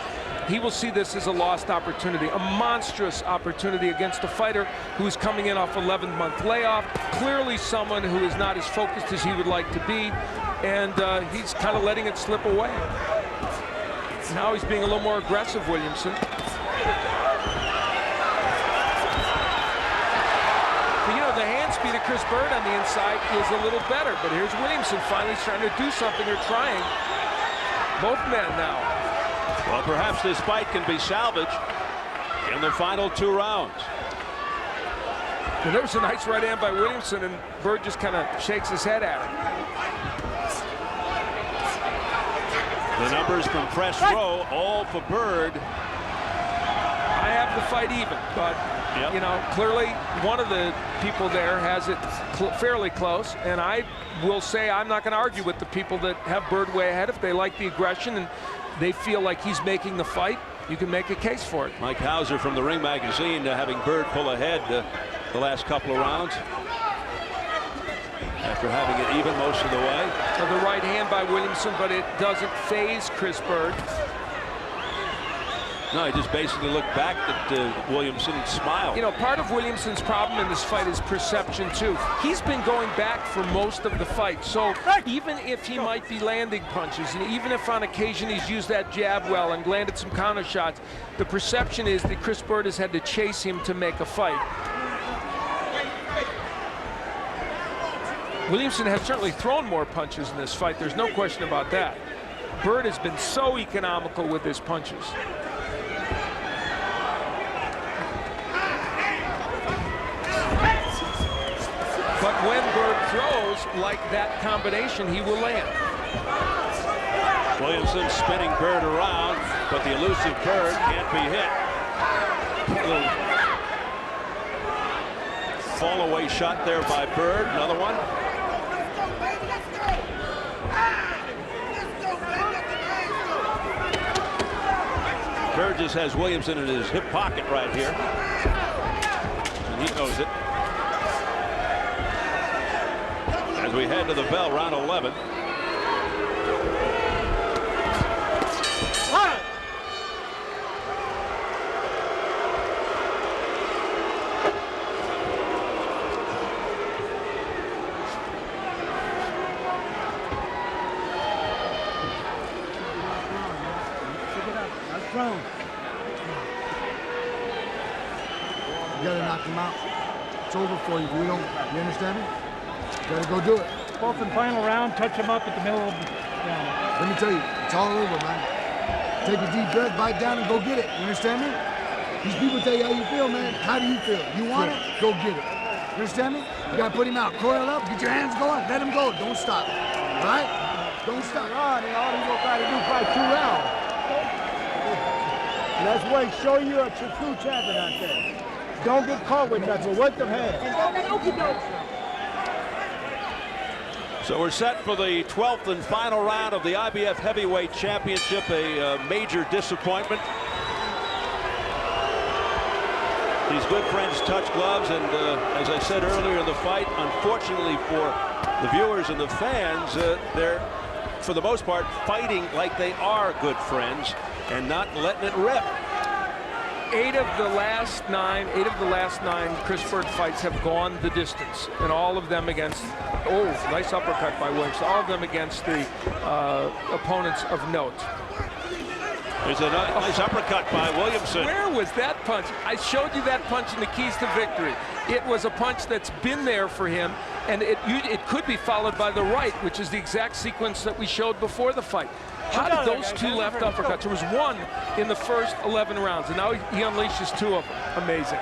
He will see this as a lost opportunity, a monstrous opportunity against a fighter who's coming in off 11-month layoff, clearly someone who is not as focused as he would like to be, and he's kind of letting it slip away. Now he's being a little more aggressive, Williamson. But, you know, the hand speed of Chris Byrd on the inside is a little better, but here's Williamson finally trying to do something, or trying. Both men now. Well, perhaps this fight can be salvaged in the final 2 rounds. And there was a nice right hand by Williamson, and Byrd just kind of shakes his head at it. The numbers from Press Row, all for Byrd. I have the fight even, but, you know, clearly one of the people there has it fairly close, and I will say I'm not going to argue with the people that have Byrd way ahead. If they like the aggression and they feel like he's making the fight, you can make a case for it. Mike Hauser from the Ring Magazine having Byrd pull ahead the last couple of rounds after having it even most of the way. So the right hand by Williamson, but it doesn't phase Chris Byrd. No, he just basically looked back at Williamson and smiled. You know, part of Williamson's problem in this fight is perception, too. He's been going back for most of the fight, so even if he might be landing punches, and even if on occasion he's used that jab well and landed some counter shots, the perception is that Chris Byrd has had to chase him to make a fight. Williamson has certainly thrown more punches in this fight. There's no question about that. Byrd has been so economical with his punches. But when Byrd throws like that combination, he will land. Williamson spinning Byrd around, but the elusive Byrd can't be hit. A little fall away shot there by Byrd. Another one. Byrd just has Williamson in his hip pocket right here. And he knows it. As we head to the bell, round 11. You gotta knock him out. It's over for you. You understand me? You gotta go do it. Fourth and final round, touch him up at the middle of the round. Let me tell you, it's all over, man. Take a deep breath, bite down, and go get it. You understand me? These people tell you how you feel, man. How do you feel? You want it? Go get it. You understand me? You gotta put him out. Coil up, get your hands going, let him go. Don't stop. All right? Don't stop. All he's gonna try to do fight 2 rounds. Let's wait, show you a true champion out there. Don't get caught with nothing. Work them hands. So we're set for the 12th and final round of the IBF Heavyweight Championship. A major disappointment. These good friends touch gloves, and as I said earlier in the fight, unfortunately for the viewers and the fans, they're, for the most part, fighting like they are good friends and not letting it rip. 8 of the last nine Chris Byrd fights have gone the distance, and all of them against, oh, nice uppercut by Williams, all of them against the opponents of note. There's a nice uppercut by Williamson. Where was that punch? I showed you that punch in the keys to victory. It was a punch that's been there for him, and it could be followed by the right, which is the exact sequence that we showed before the fight. How did those 2 left uppercuts? There was 1 in the first 11 rounds, and now he unleashes 2 of them. Amazing.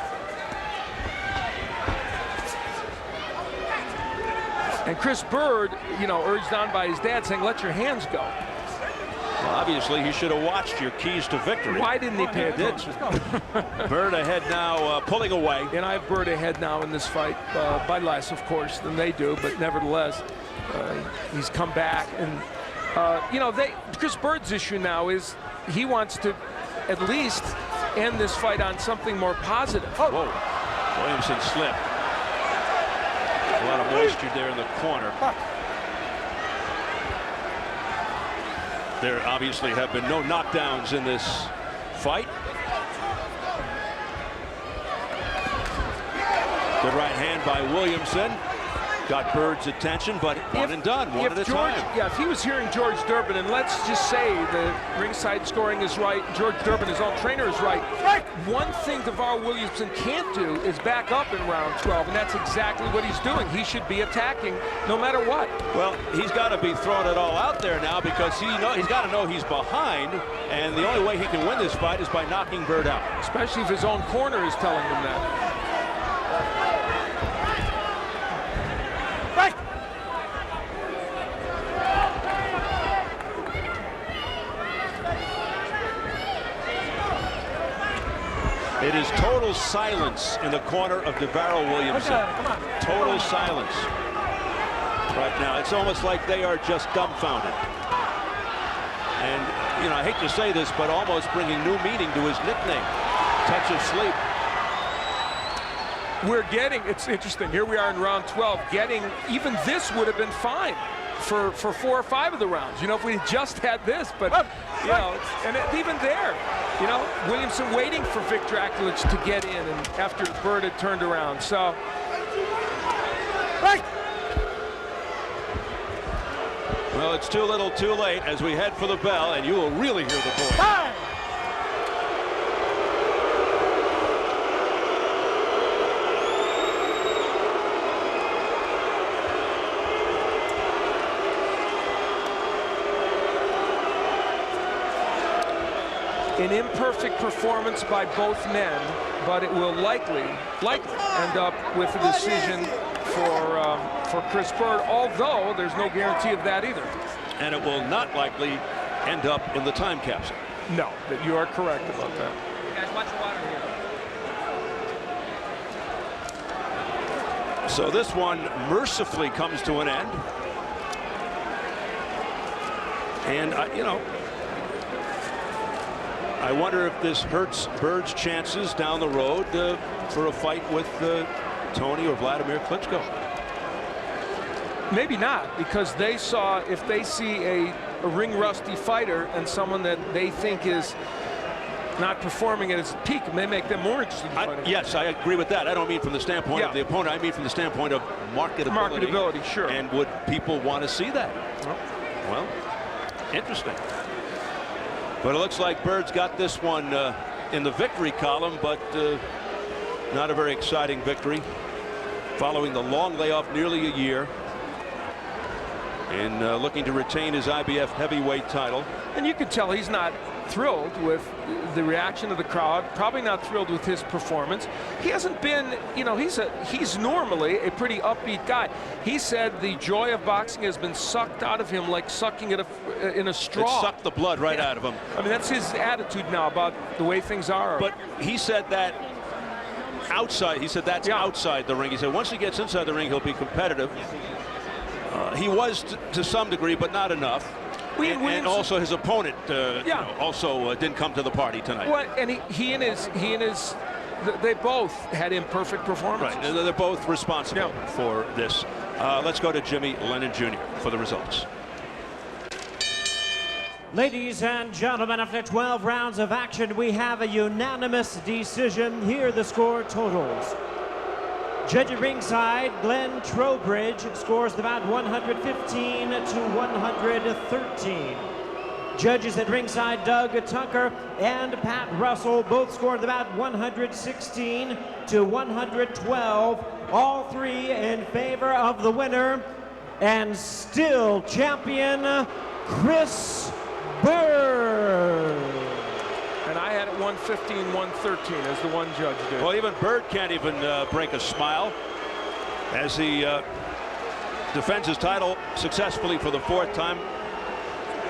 And Chris Byrd, you know, urged on by his dad, saying, let your hands go. Well, obviously, he should have watched your keys to victory. Why didn't he pay attention? Byrd ahead now, pulling away. And I have Byrd ahead now in this fight, by less, of course, than they do, but nevertheless, he's come back. And, you know, Chris Byrd's issue now is he wants to at least end this fight on something more positive. Oh. Whoa. Williamson slipped. A lot of moisture there in the corner. There obviously have been no knockdowns in this fight. Good right hand by Williamson. Got Byrd's attention, but one and done, one at a time. Yeah, if he was hearing George Durbin, and let's just say the ringside scoring is right, George Durbin, his own trainer, is right. One thing DaVarryl Williamson can't do is back up in round 12, and that's exactly what he's doing. He should be attacking no matter what. Well, he's got to be throwing it all out there now, because he's got to know he's behind, and the only way he can win this fight is by knocking Byrd out. Especially if his own corner is telling him that. It is total silence in the corner of DaVarryl Williamson. Total silence right now. It's almost like they are just dumbfounded. And, you know, I hate to say this, but almost bringing new meaning to his nickname, Touch of Sleep. It's interesting, here we are in round 12, even this would have been fine for 4 or 5 of the rounds. You know, if we just had this, but, you know, and even there, you know, Williamson waiting for Victor Aklich to get in and after Byrd had turned around. So. Well, it's too little too late as we head for the bell, and you will really hear the voice. An imperfect performance by both men, but it will likely end up with a decision for Chris Byrd, although there's no guarantee of that either. And it will not likely end up in the time capsule. No, that you are correct about that. You guys watch the water here. So this one mercifully comes to an end. And, you know, I wonder if this hurts Byrd's chances down the road for a fight with Tony or Vladimir Klitschko. Maybe not, because they saw, if they see a ring rusty fighter and someone that they think is not performing at his peak, it may make them more interested in fighting. Yes, I agree with that. I don't mean from the standpoint of the opponent. I mean from the standpoint of marketability. Marketability, sure. And would people want to see that? Well, interesting. But it looks like Byrd's got this one in the victory column, but not a very exciting victory following the long layoff, nearly a year, and looking to retain his IBF heavyweight title. And you can tell he's not thrilled with the reaction of the crowd, probably not thrilled with his performance. He hasn't been, you know, he's normally a pretty upbeat guy. He said the joy of boxing has been sucked out of him like sucking it in a straw. It sucked the blood right out of him. I mean, that's his attitude now about the way things are. But he said that outside, he said that's outside the ring. He said once he gets inside the ring, he'll be competitive. He was to some degree, but not enough. And also his opponent also didn't come to the party tonight. Well, and he and his they both had imperfect performances. Right, they're both responsible for this. Let's go to Jimmy Lennon Jr. for the results. Ladies and gentlemen, after 12 rounds of action, we have a unanimous decision. Here are the score totals. Judge at ringside, Glenn Trowbridge scores the bout 115 to 113. Judges at ringside, Doug Tucker and Pat Russell both scored the bout 116 to 112. All three in favor of the winner and still champion Chris Byrd. And I had it 115-113 as the one judge did. Well, even Byrd can't even break a smile as he defends his title successfully for the 4th time,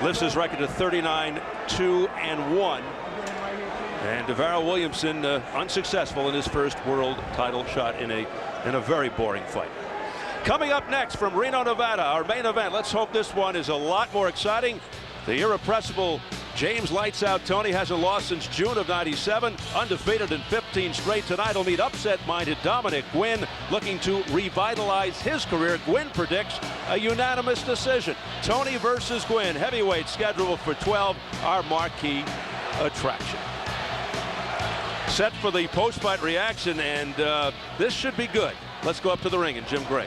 lifts his record to 39-2-1. And DaVarryl Williamson unsuccessful in his first world title shot in a very boring fight. Coming up next from Reno, Nevada, our main event. Let's hope this one is a lot more exciting. The irrepressible James Lights Out Tony hasn't lost since June of '97, undefeated in 15 straight. Tonight he'll meet upset-minded Dominic Gwynn, looking to revitalize his career. Gwynn predicts a unanimous decision. Tony versus Gwynn, heavyweight scheduled for 12, our marquee attraction. Set for the post-fight reaction, and this should be good. Let's go up to the ring and Jim Gray.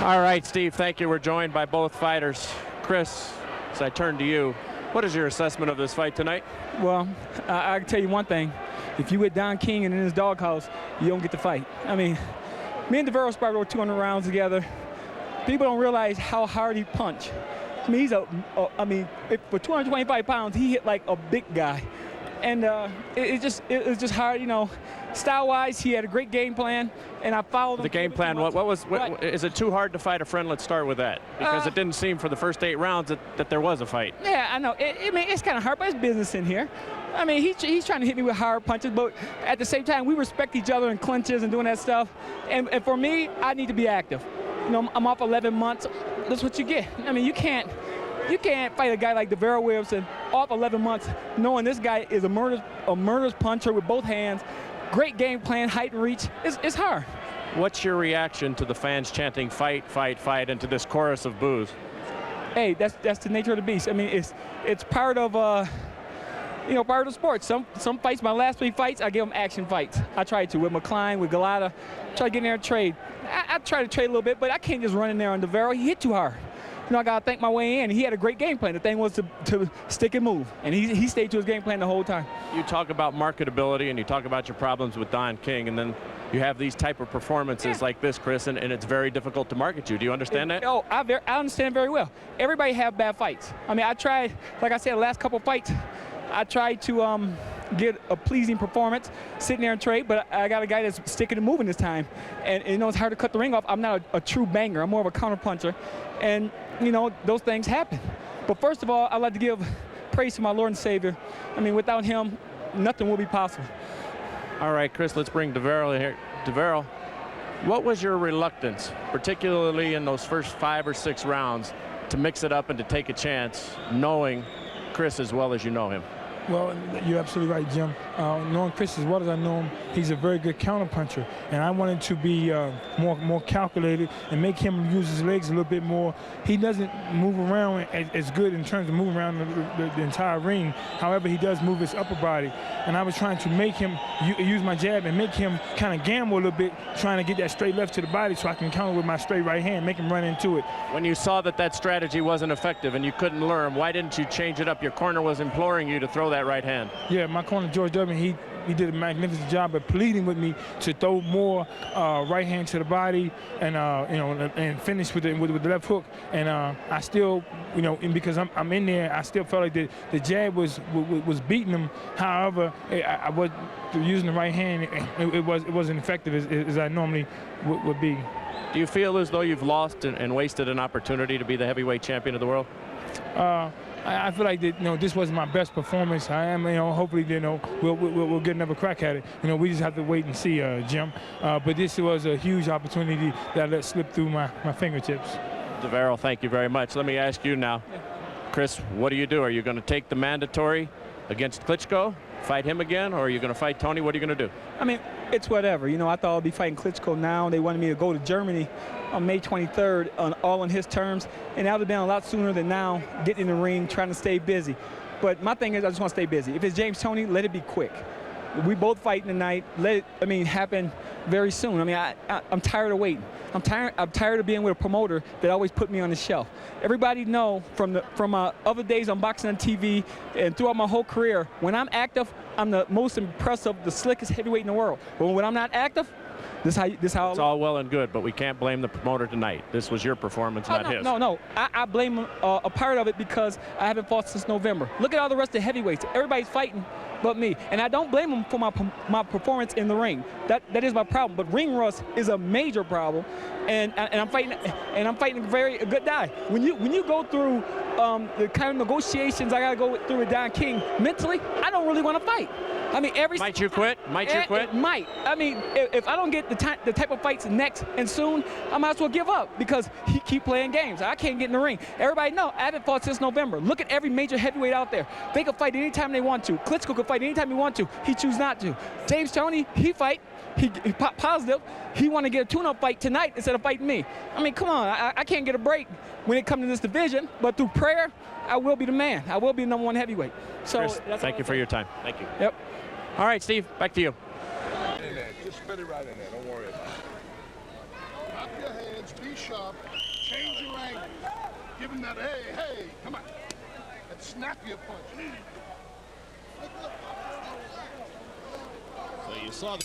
All right, Steve, thank you. We're joined by both fighters. Chris, as I turn to you, what is your assessment of this fight tonight? Well, I can tell you one thing. If you with Don King and in his doghouse, you don't get to fight. I mean, me and DaVarryl sparred over 200 rounds together. People don't realize how hard he punch. I mean, for 225 pounds, he hit like a big guy. And it was just hard, you know. Style-wise, he had a great game plan, and I followed him. The game plan, is it too hard to fight a friend? Let's start with that, because it didn't seem for the first 8 rounds that there was a fight. Yeah, I know. I mean, it's kind of hard, but it's business in here. I mean, he's trying to hit me with hard punches, but at the same time, we respect each other in clinches and doing that stuff. And for me, I need to be active. You know, I'm off 11 months. That's what you get. I mean, you can't fight a guy like DaVarryl Williamson off 11 months knowing this guy is a murderous puncher with both hands. Great game plan, height and reach. It's hard. What's your reaction to the fans chanting fight, fight, fight, and to this chorus of boos? hey, that's the nature of the beast. I mean, it's part of part of the sport. Some fights, my last 3 fights, I give them action fights. I tried to with McCline, with Galata, try to get in there and trade. I try to trade a little bit, but I can't just run in there on DaVarryl. He hit too hard. I got to think my way in. He had a great game plan. The thing was to stick and move, and he stayed to his game plan the whole time. You talk about marketability, and you talk about your problems with Don King, and then you have these type of performances like this, Chris, and it's very difficult to market you. Do you understand that? Oh, I understand very well. Everybody have bad fights. I mean, I tried, like I said, the last couple fights, I tried to get a pleasing performance, sitting there and trade, but I got a guy that's sticking and moving this time. And it's hard to cut the ring off. I'm not a true banger. I'm more of a counter puncher. And, those things happen. But first of all, I'd like to give praise to my Lord and Savior. I mean, without him, nothing will be possible. All right, Chris, let's bring DaVarryl here. DaVarryl, what was your reluctance, particularly in those first 5 or 6 rounds, to mix it up and to take a chance, knowing Chris as well as you know him? Well, you're absolutely right, Jim. Knowing Chris as well as I know him, he's a very good counterpuncher, and I wanted to be more calculated and make him use his legs a little bit more. He doesn't move around as good in terms of moving around the entire ring. However, he does move his upper body, and I was trying to make him use my jab and make him kind of gamble a little bit, trying to get that straight left to the body so I can counter with my straight right hand, make him run into it. When you saw that strategy wasn't effective and you couldn't learn, why didn't you change it up? Your corner was imploring you to throw that right hand. Yeah, my corner, George W., he did a magnificent job of pleading with me to throw more right hand to the body and and finish with the left hook. And I still, and because I'm in there, I still felt like the jab was beating him. However, I was using the right hand. It wasn't effective as I normally would be. Do you feel as though you've lost and wasted an opportunity to be the heavyweight champion of the world? I feel like that, this wasn't my best performance. I am, hopefully, we'll get another crack at it. We just have to wait and see, Jim. But this was a huge opportunity that I let slip through my fingertips. DaVarryl, thank you very much. Let me ask you now, Chris, what do you do? Are you going to take the mandatory against Klitschko, fight him again, or are you going to fight Tony? What are you going to do? I mean, it's whatever. I thought I'd be fighting Klitschko now. They wanted me to go to Germany on May 23rd, all on his terms, and that would have been a lot sooner than now, getting in the ring, trying to stay busy. But my thing is, I just want to stay busy. If it's James Toney, let it be quick. We both fighting tonight. Let it, happen very soon. I'm tired of waiting. I'm tired of being with a promoter that always put me on the shelf. Everybody know from other days on boxing on TV and throughout my whole career, when I'm active, I'm the most impressive, the slickest heavyweight in the world. But when I'm not active, this how it's all well and good, but we can't blame the promoter tonight. This was your performance, not his. No. I blame a part of it because I haven't fought since November. Look at all the rest of the heavyweights. Everybody's fighting but me, and I don't blame them for my performance in the ring. That is my problem. But ring rust is a major problem, and I'm fighting a good guy. When you go through the kind of negotiations I gotta go through with Don King, mentally, I don't really want to fight. Might you quit? Might you quit? It might. If I don't get the type of fights next and soon, I might as well give up because he keep playing games. I can't get in the ring. Everybody know I haven't fought since November. Look at every major heavyweight out there. They can fight anytime they want to. Klitschko can fight anytime he want to. He choose not to. James Toney, he fight. He pop positive. He want to get a tune-up fight tonight instead of fighting me. Come on. I can't get a break when it comes to this division, but through prayer, I will be the man. I will be the #1 heavyweight. So Chris, thank you for your time. Thank you. Yep. All right, Steve, back to you. Just spit it right in there. Don't worry about it. Drop your hands. Be sharp. Change your angle. Give him that, hey, come on. That snappy punch. So you saw the